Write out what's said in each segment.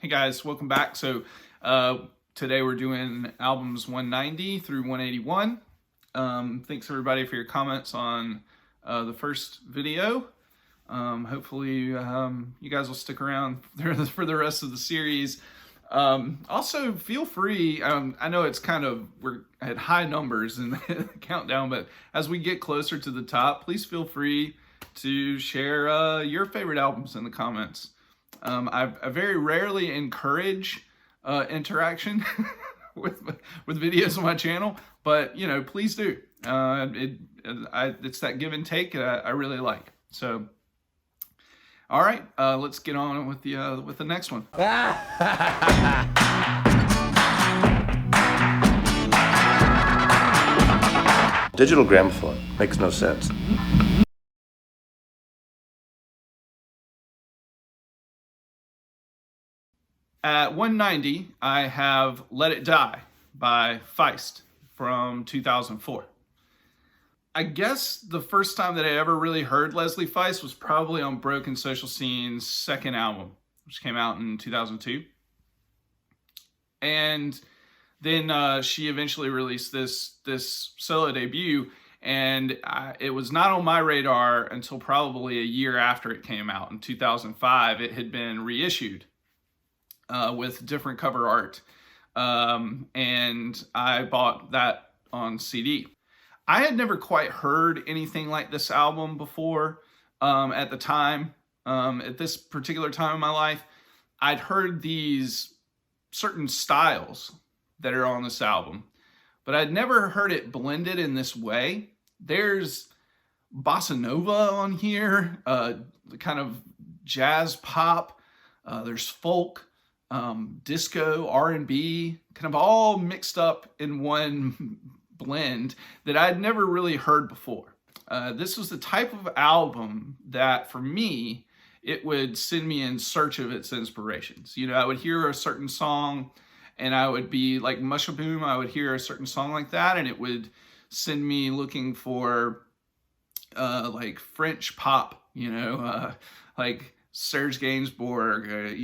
Hey guys, welcome back. So today we're doing albums 190 through 181. Thanks everybody for your comments on the first video. Hopefully you guys will stick around for the rest of the series. Also, feel free, I know it's we're at high numbers in the countdown, but as we get closer to the top, please feel free to share your favorite albums in the comments. I very rarely encourage interaction with videos on my channel, but please do. It's that give and take I really like. So, all right, let's get on with the next one. Digital gramophone makes no sense. At 190, I have Let It Die by Feist from 2004. I guess the first time that I ever really heard Leslie Feist was probably on Broken Social Scene's second album, which came out in 2002. And then she eventually released this solo debut, and it was not on my radar until probably a year after it came out. In 2005, it had been reissued with different cover art, and I bought that on CD. I had never quite heard anything like this album before at the time. At this particular time in my life, I'd heard these certain styles that are on this album, but I'd never heard it blended in this way. There's bossa nova on here, kind of jazz pop, there's folk, disco, R&B, kind of all mixed up in one blend that I'd never really heard before. This was the type of album that, for me, it would send me in search of its inspirations. I would hear a certain song, and I would be like Mushaboom, I would hear a certain song like that, and it would send me looking for like French pop, like Serge Gainsbourg,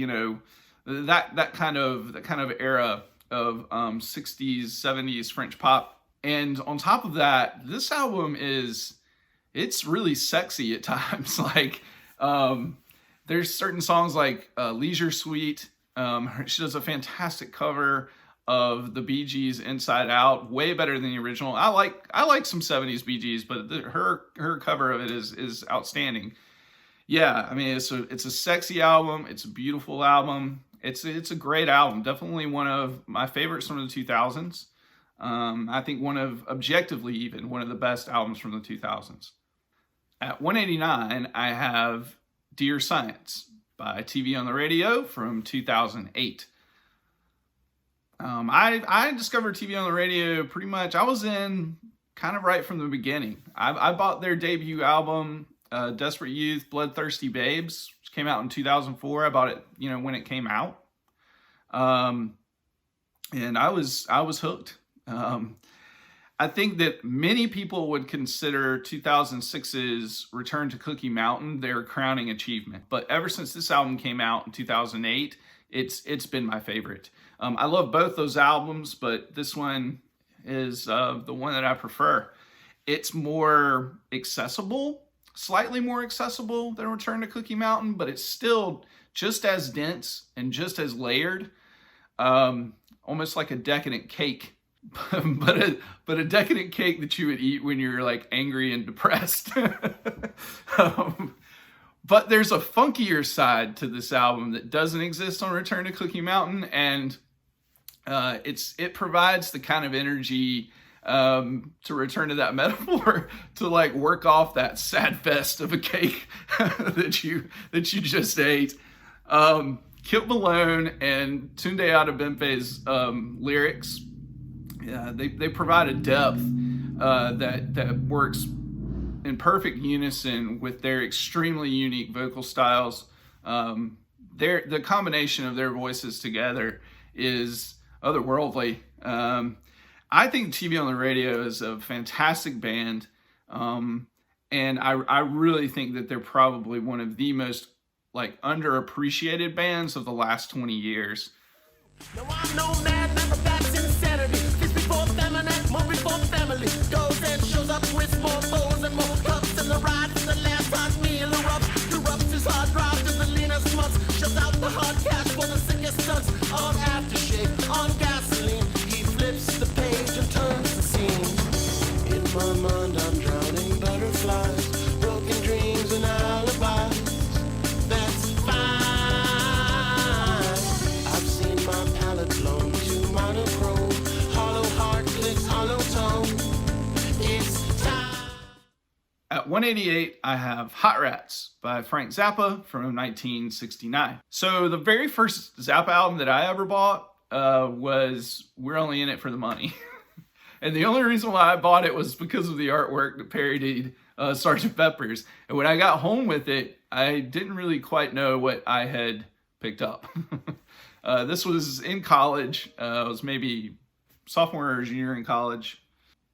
that kind of era of 60s, 70s French pop. And on top of that, this album it's really sexy at times. Like there's certain songs like Leisure Suite. She does a fantastic cover of the Bee Gees' Inside Out, way better than the original. I like some 70s Bee Gees, but her cover of it is outstanding. Yeah, I mean, it's a sexy album. It's a beautiful album. It's a great album. Definitely one of my favorites from the 2000s. I think objectively even one of the best albums from the 2000s. At 189, I have Dear Science by TV on the Radio from 2008. I discovered TV on the Radio pretty much, I was in kind of right from the beginning. I bought their debut album, Desperate Youth, Bloodthirsty Babes, which came out in 2004. I bought it, when it came out. And I was hooked. I think that many people would consider 2006's Return to Cookie Mountain their crowning achievement. But ever since this album came out in 2008, it's been my favorite. I love both those albums, but this one is the one that I prefer. It's more accessible, slightly more accessible than Return to Cookie Mountain, but it's still just as dense and just as layered, almost like a decadent cake. but a decadent cake that you would eat when you're like angry and depressed. But there's a funkier side to this album that doesn't exist on Return to Cookie Mountain, and it provides the kind of energy, to return to that metaphor, to like work off that sad fest of a cake that you just ate. Kip Malone and Tunde Adebimpe's lyrics, they provide a depth that works in perfect unison with their extremely unique vocal styles. The combination of their voices together is otherworldly. I think TV on the Radio is a fantastic band, and I really think that they're probably one of the most like underappreciated bands of the last 20 years. No, I'm no mad, never that's insanity. Feast before famine, more before family. Goes and shows up with more foes and more cups. And the ride for the last hot meal erupts his hard drive to the leanest months. Shuts out the hard cash for the sickest stunts. On aftershave, on gasoline. He flips the page and turns the scene. In my mind, I'm drowning butterflies, broken dreams and alibis. That's fine. Blown to monochrome, hollow heart clicks, hollow tone. It's time. At 188, I have Hot Rats by Frank Zappa from 1969. So the very first Zappa album that I ever bought was We're Only In It for the Money. And the only reason why I bought it was because of the artwork that parodied Sgt. Pepper's. And when I got home with it, I didn't really quite know what I had picked up. This was in college. I was maybe sophomore or junior in college.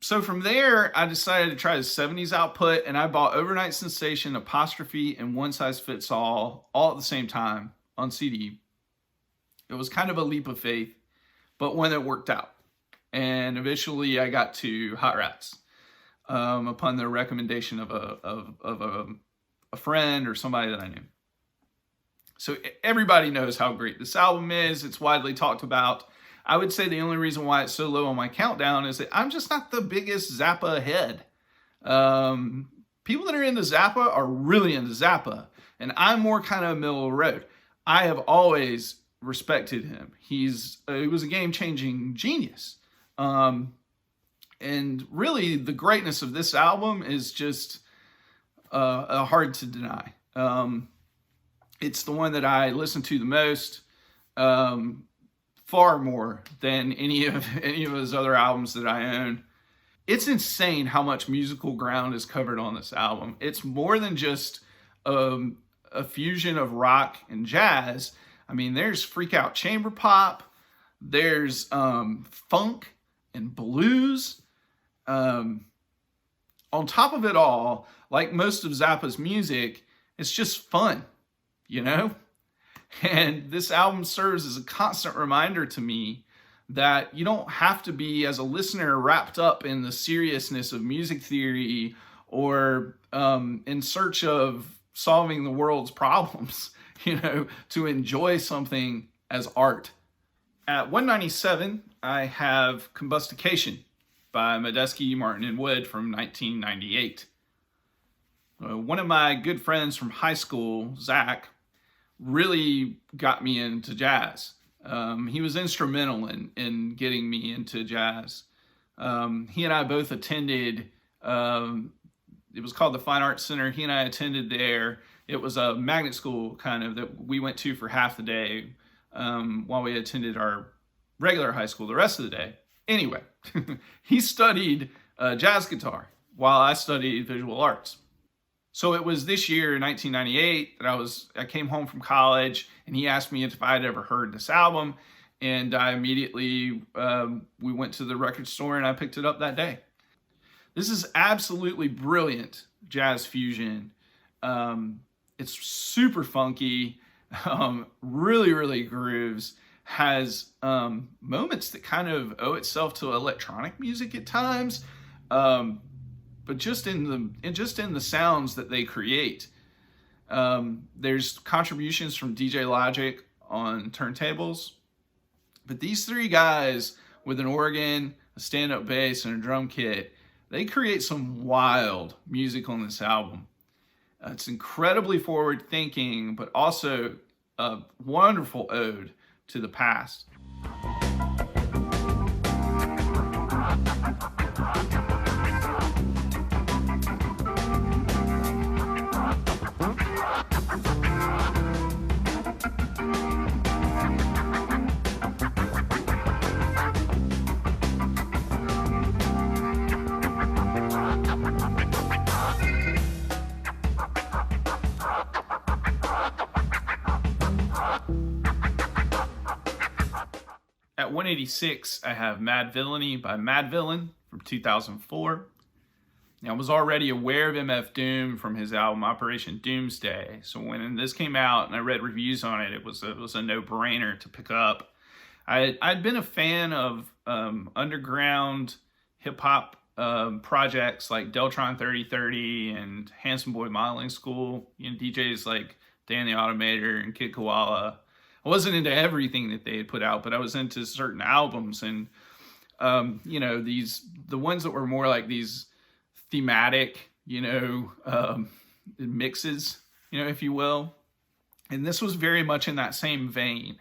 So from there, I decided to try the 70s output, and I bought Overnight Sensation, Apostrophe, and One Size Fits All at the same time on CD. It was kind of a leap of faith, but one that worked out. And eventually I got to Hot Rats upon the recommendation of a friend or somebody that I knew. So everybody knows how great this album is. It's widely talked about. I would say the only reason why it's so low on my countdown is that I'm just not the biggest Zappa head. People that are into Zappa are really into Zappa, and I'm more kind of middle of the road. I have always respected him. He was a game-changing genius. And really, the greatness of this album is just hard to deny. It's the one that I listen to the most, far more than any of his other albums that I own. It's insane how much musical ground is covered on this album. It's more than just a fusion of rock and jazz. I mean, there's freak out chamber pop, there's funk and blues. On top of it all, like most of Zappa's music, it's just fun. You know? And this album serves as a constant reminder to me that you don't have to be, as a listener, wrapped up in the seriousness of music theory or in search of solving the world's problems, you know, to enjoy something as art. At 197, I have Combustication by Medeski, Martin, and Wood from 1998. One of my good friends from high school, Zach, really got me into jazz. He was instrumental in getting me into jazz. He and I both attended, it was called the Fine Arts Center. He and I attended there. It was a magnet school kind of that we went to for half the day while we attended our regular high school the rest of the day. Anyway, he studied jazz guitar while I studied visual arts. So it was this year, 1998, that I came home from college, and he asked me if I had ever heard this album, and I immediately, we went to the record store, and I picked it up that day. This is absolutely brilliant jazz fusion. It's super funky, really, really grooves, has moments that kind of owe itself to electronic music at times, but just in the sounds that they create. There's contributions from DJ Logic on turntables, but these three guys with an organ, a stand-up bass, and a drum kit, they create some wild music on this album. It's incredibly forward-thinking, but also a wonderful ode to the past. At 186, I have Mad Villainy by Mad Villain from 2004. I was already aware of MF Doom from his album Operation Doomsday. So when this came out and I read reviews on it, it was a no-brainer to pick up. I'd been a fan of underground hip-hop projects like Deltron 3030 and Handsome Boy Modeling School. DJs like Dan the Automator and Kid Koala. I wasn't into everything that they had put out, but I was into certain albums. And, the ones that were more like these thematic, mixes, if you will. And this was very much in that same vein,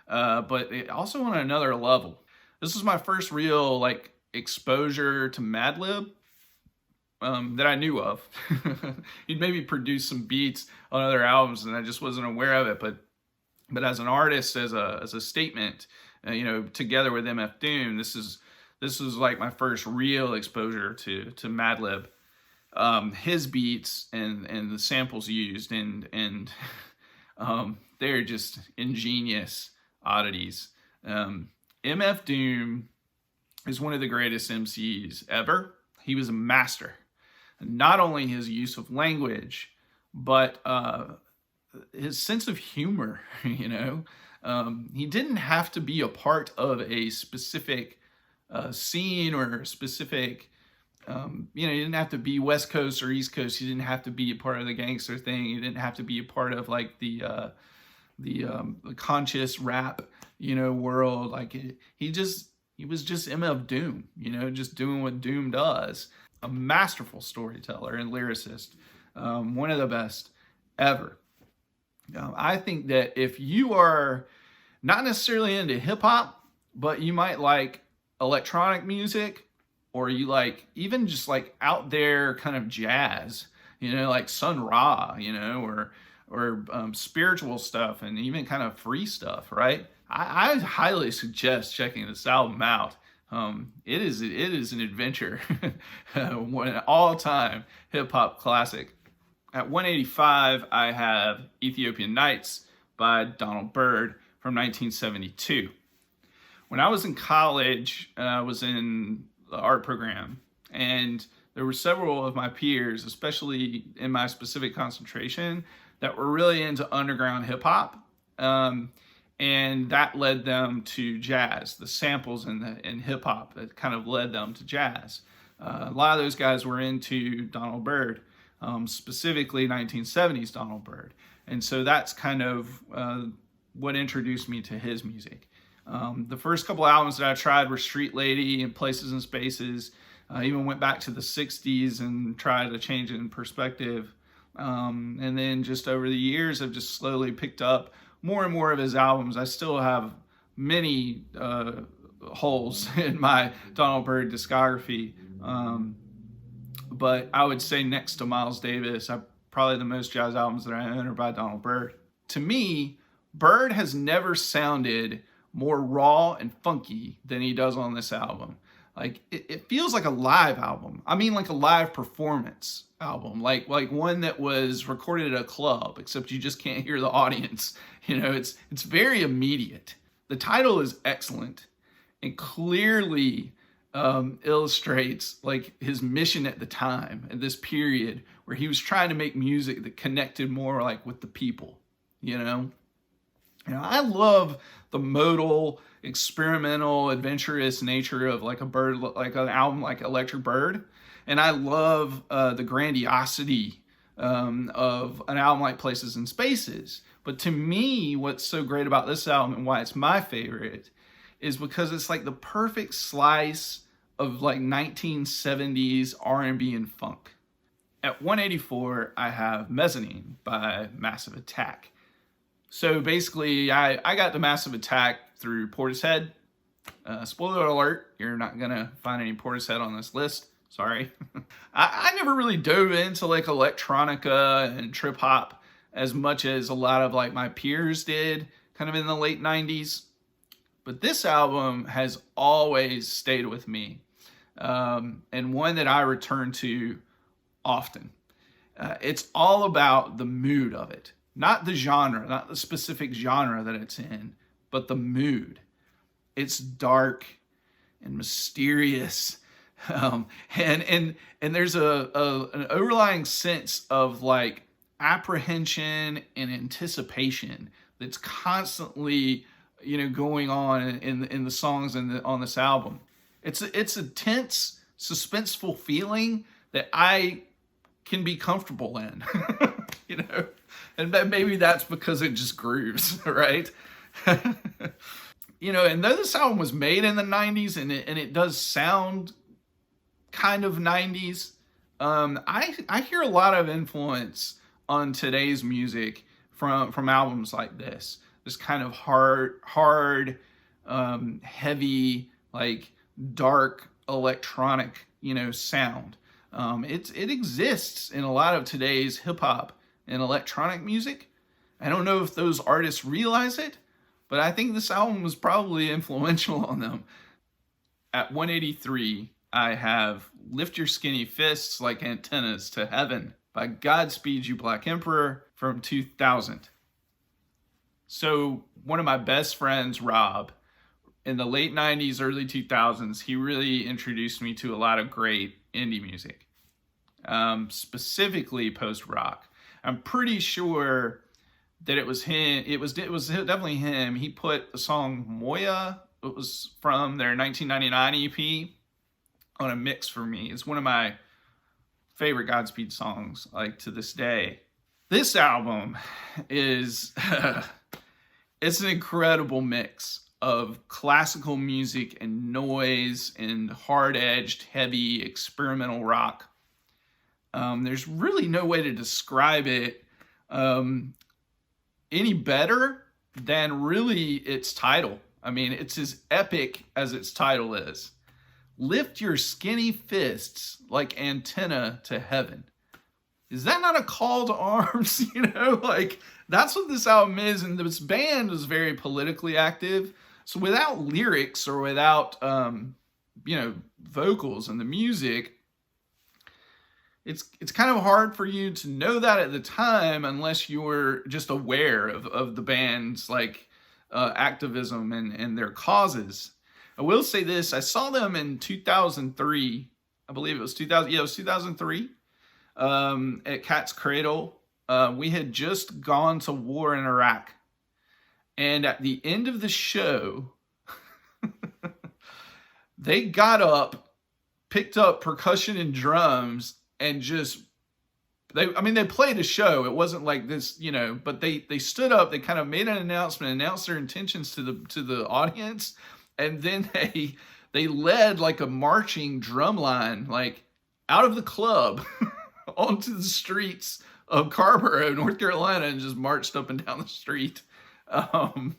but it also on another level. This was my first real exposure to Madlib that I knew of. He'd maybe produced some beats on other albums, and I just wasn't aware of it. But as an artist, as a statement, together with MF Doom, this was like my first real exposure to Madlib, his beats and the samples used, and they're just ingenious oddities. MF Doom is one of the greatest MCs ever. He was a master. Not only his use of language, but his sense of humor. He didn't have to be a part of a specific scene or a specific, he didn't have to be West Coast or East Coast. He didn't have to be a part of the gangster thing. He didn't have to be a part of the conscious rap, world. He was just MF Doom, just doing what Doom does. A masterful storyteller and lyricist, one of the best ever. I think that if you are not necessarily into hip hop, but you might like electronic music, or you like even just like out there kind of jazz, like Sun Ra, or spiritual stuff and even kind of free stuff, right? I highly suggest checking this album out. It is an adventure, an all-time hip-hop classic. At 185, I have Ethiopian Nights by Donald Byrd from 1972. When I was in college, I was in the art program, and there were several of my peers, especially in my specific concentration, that were really into underground hip-hop. And that led them to jazz. The samples in hip hop that kind of led them to jazz. A lot of those guys were into Donald Byrd, specifically 1970s Donald Byrd. And so that's kind of what introduced me to his music. The first couple albums that I tried were Street Lady and Places and Spaces. I even went back to the 60s and tried to change it in perspective. And then just over the years, I've just slowly picked up more and more of his albums. I still have many holes in my Donald Byrd discography. But I would say next to Miles Davis, probably the most jazz albums that I own are by Donald Byrd. To me, Byrd has never sounded more raw and funky than he does on this album. It feels like a live album. I mean, like a live performance album, like one that was recorded at a club, except you just can't hear the audience. It's very immediate. The title is excellent and clearly illustrates his mission at the time, at this period where he was trying to make music that connected more with the people. I love the modal, experimental, adventurous nature of a Byrd, like an album like Electric Bird. And I love the grandiosity of an album like Places and Spaces. But to me, what's so great about this album and why it's my favorite is because it's the perfect slice of 1970s R&B and funk. At 184, I have Mezzanine by Massive Attack. So basically, I got the Massive Attack through Portishead. Spoiler alert, you're not going to find any Portishead on this list. Sorry. I never really dove into electronica and trip hop as much as a lot of my peers did kind of in the late 90s. But this album has always stayed with me, and one that I return to often. It's all about the mood of it. Not the genre, not the specific genre that it's in, but the mood. It's dark and mysterious And there's an overlying sense of like apprehension and anticipation that's constantly, going on in the songs on this album. It's a tense, suspenseful feeling that I can be comfortable in, and maybe that's because it just grooves, right? And though this album was made in the 90s and it does sound kind of 90s, I hear a lot of influence on today's music from albums like this. This kind of hard, heavy, like dark electronic, sound. It exists in a lot of today's hip hop and electronic music. I don't know if those artists realize it, but I think this album was probably influential on them. At 183, I have Lift Your Skinny Fists Like Antennas to Heaven by Godspeed You Black Emperor from 2000. So one of my best friends, Rob, in the late 90s, early 2000s, he really introduced me to a lot of great indie music, specifically post-rock. I'm pretty sure that it was him. It was definitely him. He put the song Moya, it was from their 1999 EP, on a mix for me. It's one of my favorite Godspeed songs, like to this day. This album is it's an incredible mix of classical music and noise and hard-edged, heavy experimental rock. There's really no way to describe it any better than really its title. I mean, it's as epic as its title is. Lift your skinny fists like antenna to heaven. Is that not a call to arms? Like that's what this album is. And this band was very politically active. So without lyrics or without, vocals and the music, it's kind of hard for you to know that at the time unless you're just aware of the band's like activism and their causes. I will say this: I saw them in 2003. I believe it was 2000. Yeah, it was 2003. At Cat's Cradle. We had just gone to war in Iraq, and at the end of the show, they got up, picked up percussion and drums, and they played a show. It wasn't like this, but they stood up, they kind of made an announcement, announced their intentions to the audience, and then they led like a marching drum line, like out of the club onto the streets of Carborough, North Carolina, and just marched up and down the street of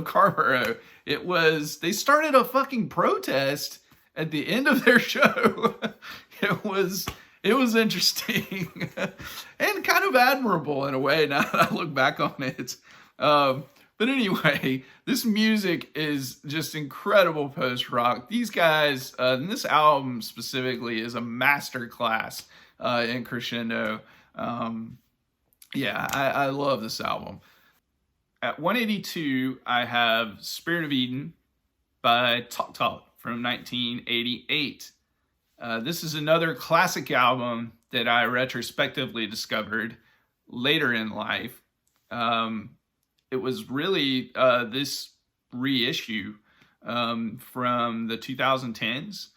Carborough. They started a fucking protest at the end of their show. It was interesting and kind of admirable in a way now that I look back on it. But anyway, this music is just incredible post-rock. These guys, and this album specifically, is a masterclass in crescendo. I love this album. At 182, I have Spirit of Eden by Talk Talk from 1988. This is another classic album that I retrospectively discovered later in life. It was really this reissue from the 2010s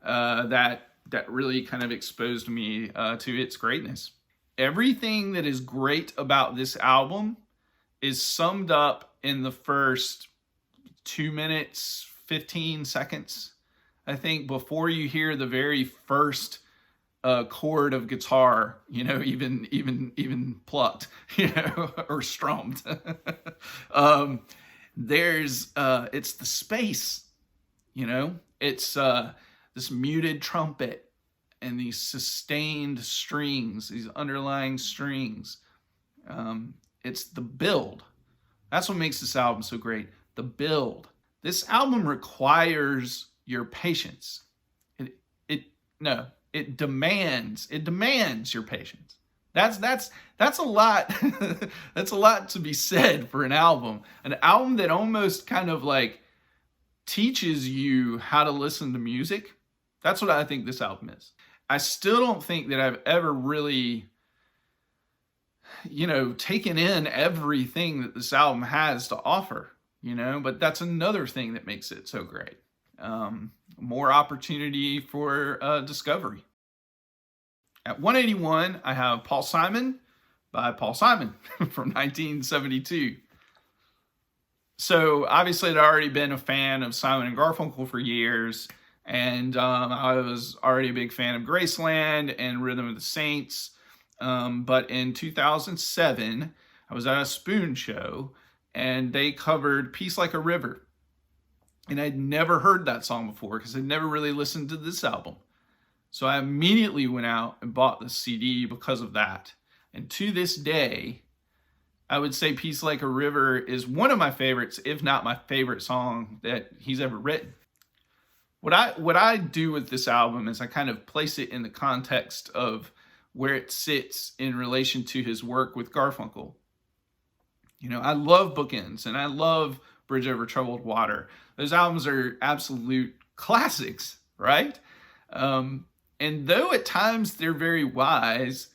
that really kind of exposed me to its greatness. Everything that is great about this album is summed up in the first 2 minutes, 15 seconds. I think before you hear the very first chord of guitar, even plucked, or strummed. It's the space, it's this muted trumpet and these sustained strings, these underlying strings. It's the build. That's what makes this album so great. The build. This album requires your patience. It demands your patience. That's a lot. That's a lot to be said for an album that almost kind of like teaches you how to listen to music That's what I think this album is. I still don't think that I've ever really, taken in everything that this album has to offer, but that's another thing that makes it so great. More opportunity for discovery. At 181, I have Paul Simon by Paul Simon from 1972. So obviously I'd already been a fan of Simon and Garfunkel for years, and I was already a big fan of Graceland and Rhythm of the Saints. But in 2007, I was at a Spoon show, and they covered Peace Like a River. And I'd never heard that song before because I'd never really listened to this album. So I immediately went out and bought the CD because of that. And to this day, I would say Peace Like a River is one of my favorites, if not my favorite song that he's ever written. What I do with this album is I kind of place it in the context of where it sits in relation to his work with Garfunkel. I love Bookends and I love Bridge Over Troubled Water. Those albums are absolute classics, right? And though at times they're very wise,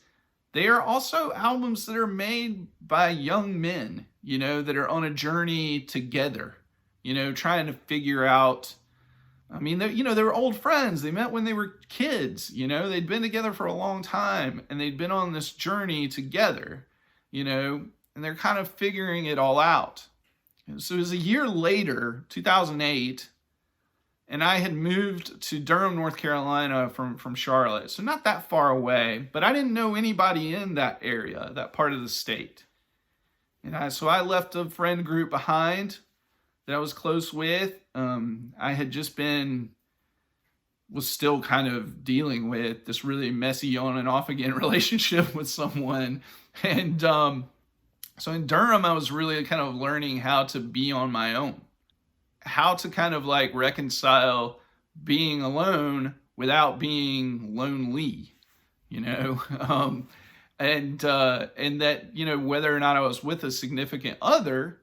they are also albums that are made by young men, that are on a journey together, trying to figure out. I mean, they were old friends. They met when they were kids, they'd been together for a long time and they'd been on this journey together, and they're kind of figuring it all out. And so it was a year later, 2008, and I had moved to Durham, North Carolina from Charlotte. So not that far away, but I didn't know anybody in that area, that part of the state. And so I left a friend group behind that I was close with. I had just was still kind of dealing with this really messy on and off again relationship with someone. And so in Durham, I was really kind of learning how to be on my own, how to kind of like reconcile being alone without being lonely, and that, whether or not I was with a significant other,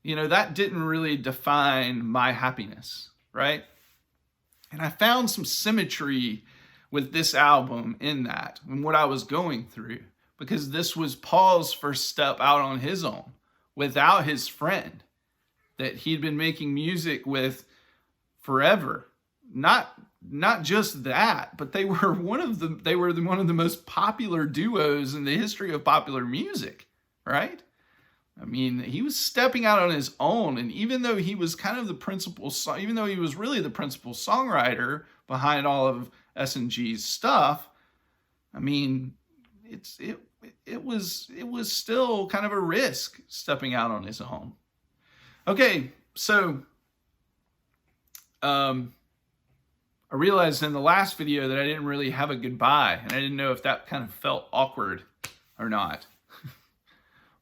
that didn't really define my happiness, right? And I found some symmetry with this album in that, and what I was going through, because this was Paul's first step out on his own without his friend that he'd been making music with forever. Not just that, but they were one of the most popular duos in the history of popular music, right? I mean, he was stepping out on his own, and even though he was kind of even though he was really the principal songwriter behind all of S&G's stuff, I mean, it was still kind of a risk stepping out on his own. Okay, so I realized in the last video that I didn't really have a goodbye, and I didn't know if that kind of felt awkward or not.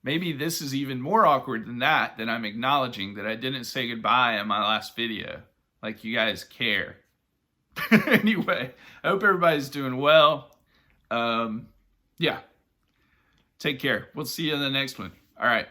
Maybe this is even more awkward than that I'm acknowledging that I didn't say goodbye in my last video. Like you guys care. Anyway, I hope everybody's doing well. Yeah. Take care. We'll see you in the next one. All right.